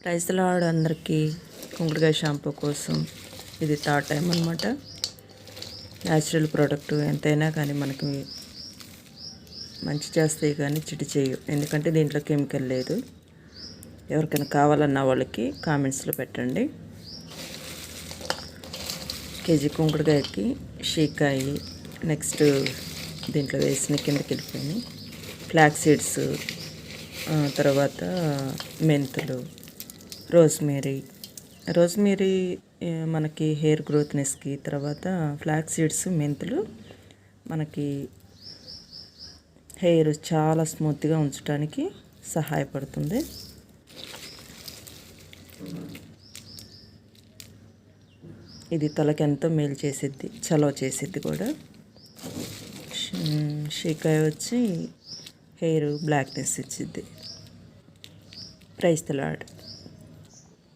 Price lord అందరికీ కుంకుడుకాయ shampoo కోసం ఇది థర్డ్ టైం అనమాట. న్యాచురల్ ప్రోడక్ట్ ఎంతైనా కానీ మనకి మంచి చేస్తాయి కానీ చిటి చేయు, ఎందుకంటే దీంట్లో కెమికల్ లేదు. ఎవరికైనా కావాలన్న వాళ్ళకి కామెంట్స్లో పెట్టండి. కేజీ కుంకుడుకాయకి షీకాయ, నెక్స్ట్ దీంట్లో వేసిన కిందకి వెళ్ళిపోయినాయి ఫ్లాక్ సీడ్స్, తర్వాత మెంతులు, రోజ్మేరీ మనకి హెయిర్ గ్రోత్నెస్కి, తర్వాత ఫ్లాక్ సీడ్స్, మెంతులు మనకి హెయిర్ చాలా స్మూత్గా ఉంచడానికి సహాయపడుతుంది. ఇది తలకి ఎంతో మేలు చేసిద్ది, చలవ చేసిద్ది కూడా. షీకాయ వచ్చి హెయిర్ బ్లాక్నెస్ ఇచ్చిద్ది. Praise the lord.